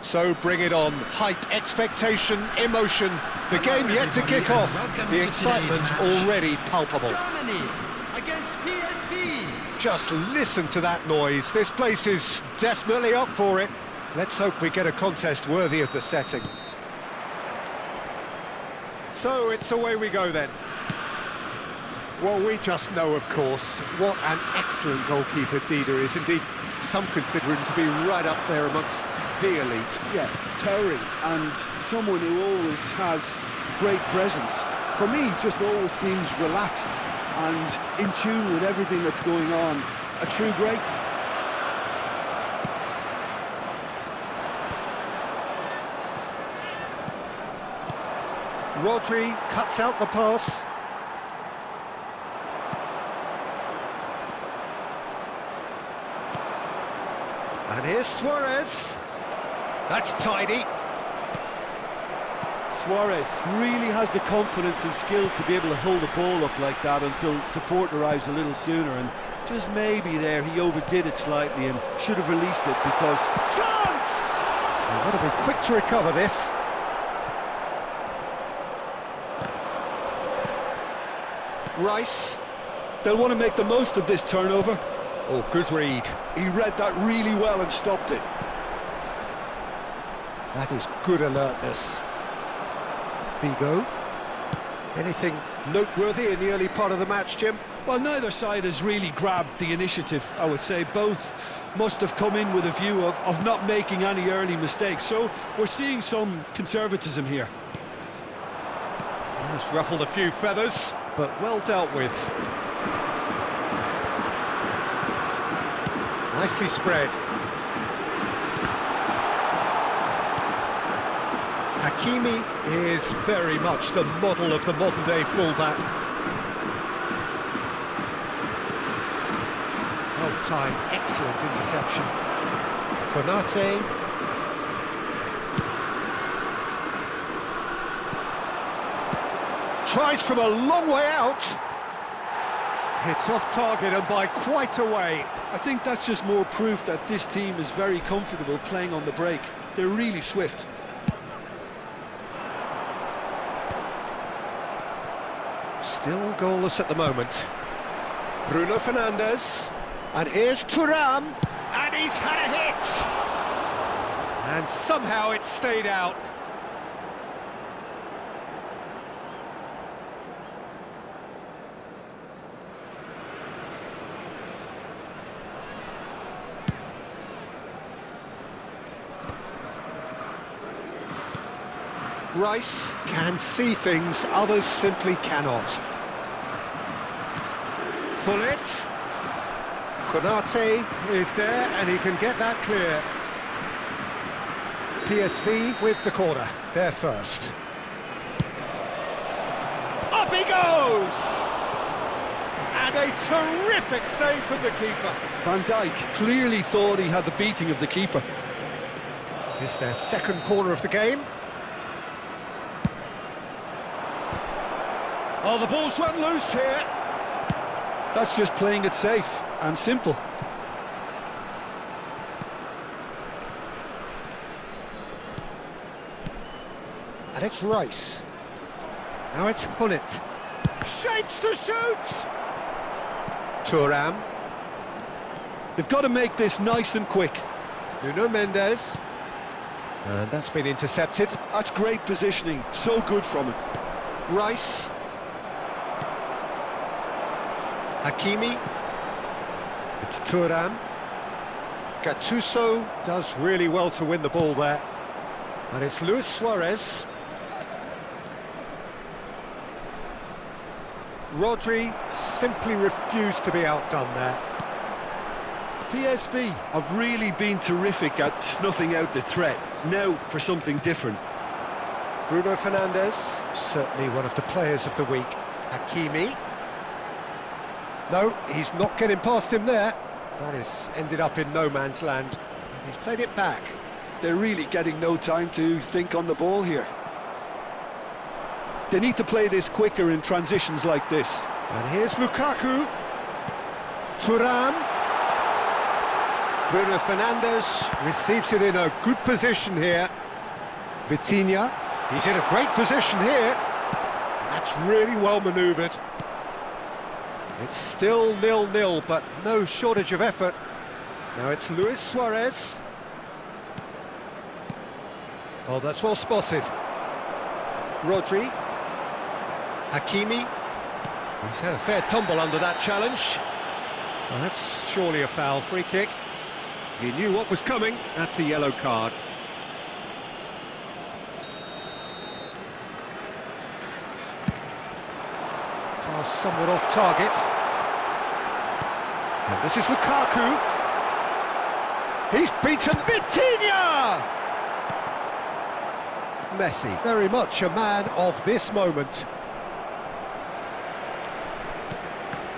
So bring it on. Hype, expectation, emotion. The game yet to kick off. The excitement already palpable. Germany against PSV. Just listen to that noise. This place is definitely up for it. Let's hope we get a contest worthy of the setting. So it's away we go then. Well, we just know, of course, what an excellent goalkeeper Dida is. Indeed, some consider him to be right up there amongst the elite. Yeah, towering, and someone who always has great presence. For me, just always seems relaxed and in tune with everything that's going on. A true great. Rodri cuts out the pass. And here's Suarez. That's tidy. Suarez really has the confidence and skill to be able to hold the ball up like that until support arrives a little sooner, and just maybe there he overdid it slightly and should have released it because... Chance! They've got to be quick to recover this. Rice. They'll want to make the most of this turnover. Oh, good read. He read that really well and stopped it. That is good alertness. Vigo. Anything noteworthy in the early part of the match, Jim? Well, neither side has really grabbed the initiative, I would say. Both must have come in with a view of not making any early mistakes. So we're seeing some conservatism here. It's ruffled a few feathers, but well dealt with. Nicely spread. Hakimi is very much the model of the modern-day fullback. Well-timed, excellent interception. Konate. Tries from a long way out. Hits off target and by quite a way. I think that's just more proof that this team is very comfortable playing on the break. They're really swift. Still goalless at the moment. Bruno Fernandes. And here's Thuram. And he's had a hit. And somehow it stayed out. Rice can see things others simply cannot. Pullet. Konate is there and he can get that clear. PSV with the corner, there first. Up he goes! And a terrific save from the keeper. Van Dijk clearly thought he had the beating of the keeper. It's their second corner of the game. Oh, the ball's run loose here. That's just playing it safe and simple. And it's Rice. Now it's Hullet. Shapes to shoot! Thuram. They've got to make this nice and quick. Nuno Mendes. And that's been intercepted. That's great positioning, so good from him. Rice. Hakimi. It's Thuram. Gattuso does really well to win the ball there. And it's Luis Suarez. Rodri simply refused to be outdone there. PSV have really been terrific at snuffing out the threat. Now for something different. Bruno Fernandes, certainly one of the players of the week. Hakimi. No, he's not getting past him there. That has ended up in no man's land. He's played it back. They're really getting no time to think on the ball here. They need to play this quicker in transitions like this. And here's Lukaku. Thuram. Bruno Fernandes receives it in a good position here. Vitinha. He's in a great position here. That's really well manoeuvred. It's still 0-0, but no shortage of effort. Now it's Luis Suarez. Oh, that's well spotted. Rodri. Hakimi. He's had a fair tumble under that challenge. Well, that's surely a foul. Free kick. He knew what was coming. That's a yellow card. Pass somewhat off target. And this is Lukaku. He's beaten Vitinha! Messi, very much a man of this moment.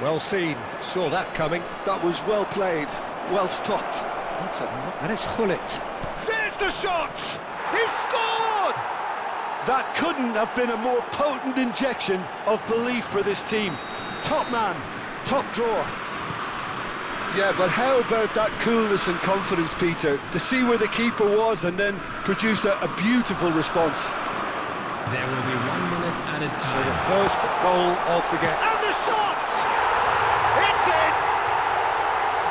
Well seen, saw that coming. That was well played, well stopped. And it's Hullet. There's the shot! He's scored! That couldn't have been a more potent injection of belief for this team. Top man, top drawer. Yeah, but how about that coolness and confidence, Peter, to see where the keeper was and then produce a beautiful response. There will be 1 minute added So time. the first goal of the game. And the shot! It's in!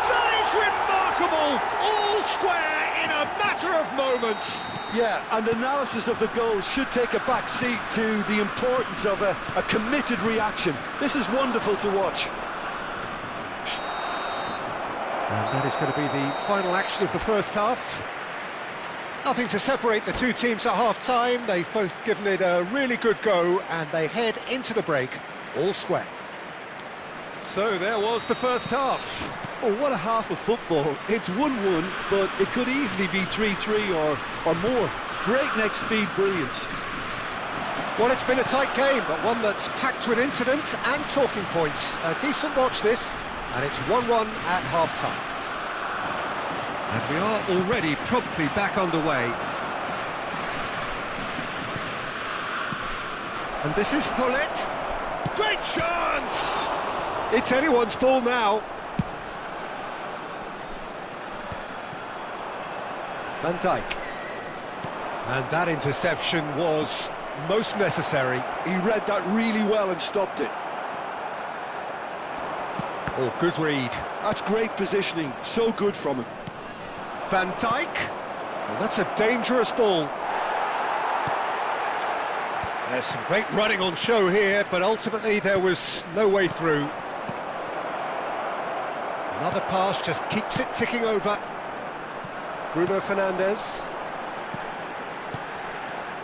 That is remarkable! All square in a matter of moments. Yeah, and analysis of the goal should take a back seat to the importance of a committed reaction. This is wonderful to watch. And that is going to be the final action of the first half. Nothing to separate the two teams at half-time. They've both given it a really good go, and they head into the break all square. So there was the first half. Oh, what a half of football. It's 1-1, but it could easily be 3-3 or more. Breakneck speed brilliance. Well, it's been a tight game, but one that's packed with incident and talking points. A decent watch this, and it's 1-1 at half-time. And we are already promptly back underway. And this is Hullet. Great chance! It's anyone's ball now. Van Dijk. And that interception was most necessary. He read that really well and stopped it. Oh, good read. That's great positioning, so good from him. Van Dijk. And that's a dangerous ball. There's some great running on show here, but ultimately there was no way through. Another pass just keeps it ticking over. Bruno Fernandes.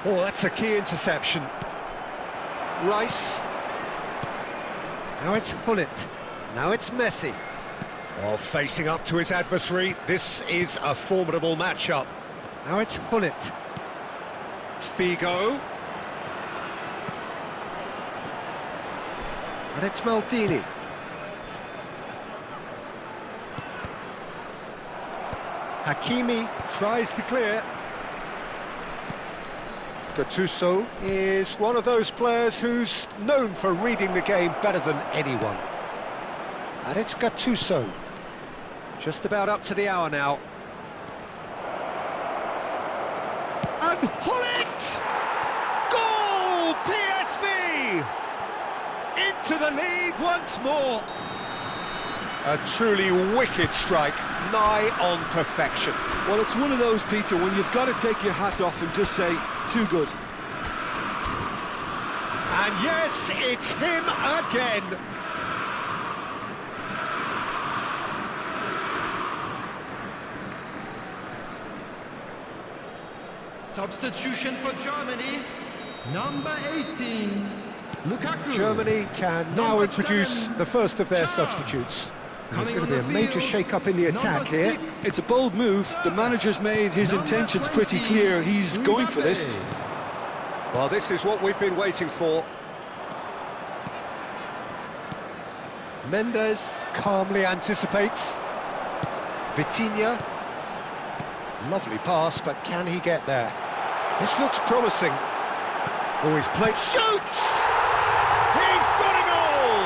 Oh, that's a key interception. Rice. Now it's Hullet. Now it's Messi. Oh, facing up to his adversary. This is a formidable matchup. Now it's Hullet. Figo. And it's Maldini. Hakimi tries to clear. Gattuso is one of those players who's known for reading the game better than anyone. And it's Gattuso. Just about up to the hour now. And Hullet! Goal! PSV! Into the lead once more. A truly wicked strike, nigh on perfection. Well, it's one of those, Peter, when you've got to take your hat off and just say, too good. And yes, it's him again. Substitution for Germany, number 18, Lukaku. Germany can now Number introduce 7, the first of their Char. substitutes. There's Coming going to be a on the major field, shake-up in the attack number here. 6, It's a bold move. The manager's made his Number intentions pretty 20, clear. He's going for this. Mbappe. Well, this is what we've been waiting for. Mendes calmly anticipates. Vitinha. Lovely pass, but can he get there? This looks promising. Oh, he's played. Shoots! He's got a goal!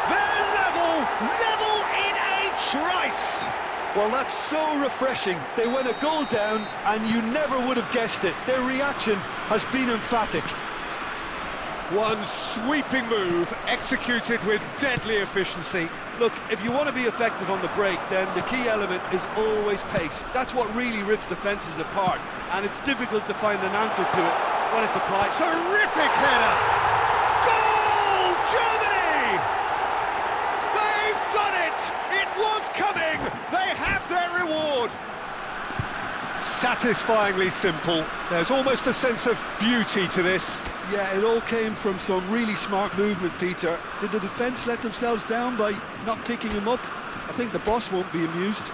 They're level in a trice! Well, that's so refreshing. They went a goal down, and you never would have guessed it. Their reaction has been emphatic. One sweeping move, executed with deadly efficiency. Look, if you want to be effective on the break, then the key element is always pace. That's what really rips defences apart, and it's difficult to find an answer to it when it's applied. Terrific header! Goal, Germany! They've done it! It was coming! They have their reward! Satisfyingly simple. There's almost a sense of beauty to this. Yeah, it all came from some really smart movement, Peter. Did the defence let themselves down by not picking him up? I think the boss won't be amused.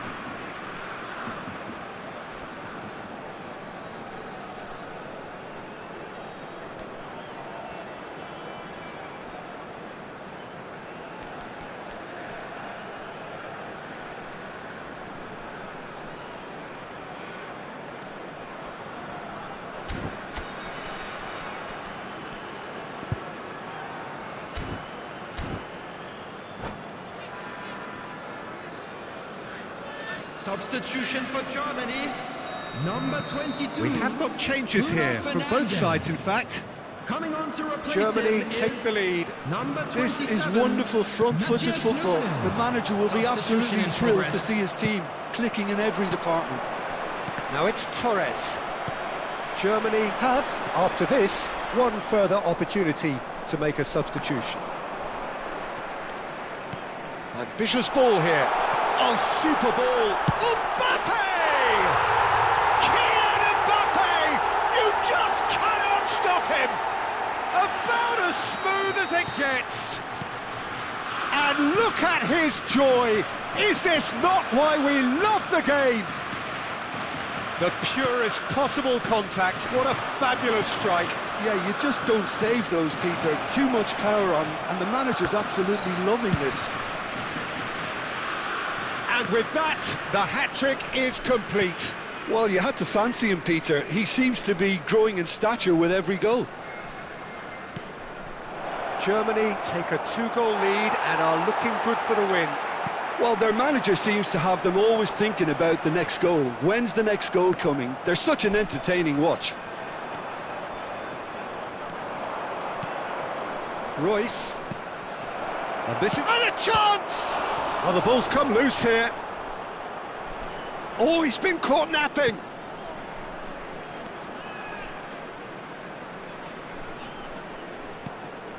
Substitution for Germany, number 22. We have got changes here from both sides, in fact. Coming on to replace Germany him take is the lead. number This 27. is wonderful front-footed football. The manager will be absolutely Substitution in thrilled to progress. see his team clicking in every department. Now it's Torres. Germany have, after this, one further opportunity to make a substitution. Ambitious ball here. Oh, super ball. Mbappe! Kylian Mbappe! You just cannot stop him! About as smooth as it gets. And look at his joy. Is this not why we love the game? The purest possible contact. What a fabulous strike. Yeah, you just don't save those, Peter. Too much power on, and the manager's absolutely loving this. And with that, the hat-trick is complete. Well, you had to fancy him, Peter. He seems to be growing in stature with every goal. Germany take a 2-goal lead and are looking good for the win. Well, their manager seems to have them always thinking about the next goal. When's the next goal coming? They're such an entertaining watch. Royce. And this is... And a chance! Well, the ball's come loose here. Oh, he's been caught napping.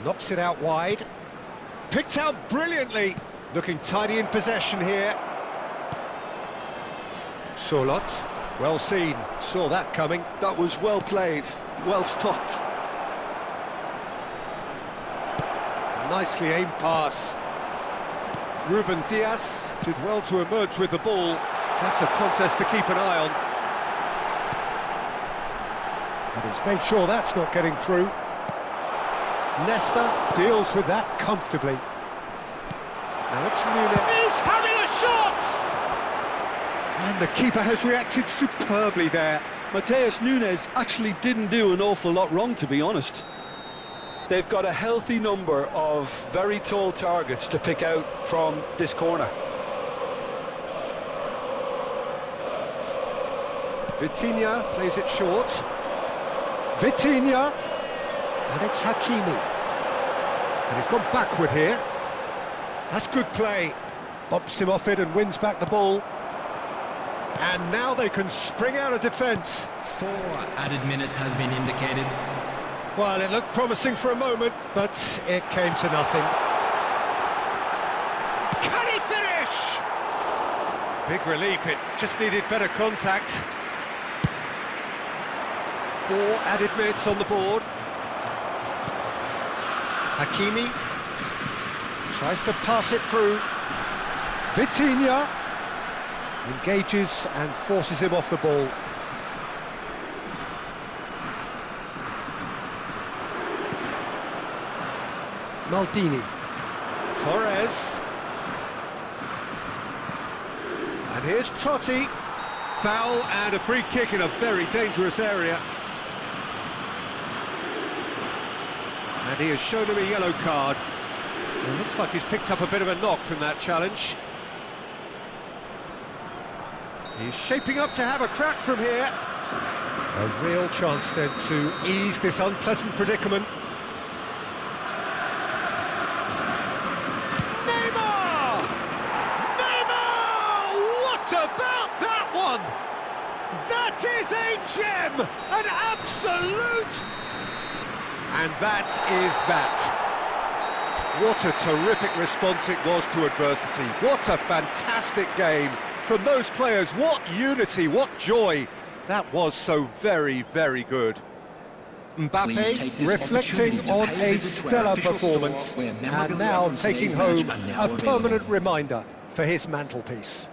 Knocks it out wide. Picked out brilliantly. Looking tidy in possession here. Solot. Well seen. Saw that coming. That was well played, well stopped. Nicely aimed pass. Ruben Diaz did well to emerge with the ball. That's a contest to keep an eye on. And he's made sure that's not getting through. Nesta deals with that comfortably. Now it's Nunez. He's having a shot! And the keeper has reacted superbly there. Mateus Nunes actually didn't do an awful lot wrong, to be honest. They've got a healthy number of very tall targets to pick out from this corner. Vitinha plays it short. Vitinha. And it's Hakimi. And he's gone backward here. That's good play. Bumps him off it and wins back the ball. And now they can spring out of defence. 4 added minutes has been indicated. Well, it looked promising for a moment, but it came to nothing. Can he finish? Big relief, it just needed better contact. 4 added minutes on the board. Hakimi tries to pass it through. Vitinha engages and forces him off the ball. Maldini. Torres. And here's Totti. Foul and a free kick in a very dangerous area. And he has shown him a yellow card. It looks like he's picked up a bit of a knock from that challenge. He's shaping up to have a crack from here. A real chance then to ease this unpleasant predicament. Neymar! Neymar! What about that one? That is a gem! An absolute... And that is that. What a terrific response it was to adversity. What a fantastic game from those players. What unity, what joy. That was so very, very good. Mbappe reflecting on a stellar performance and now taking home a permanent reminder for his mantelpiece.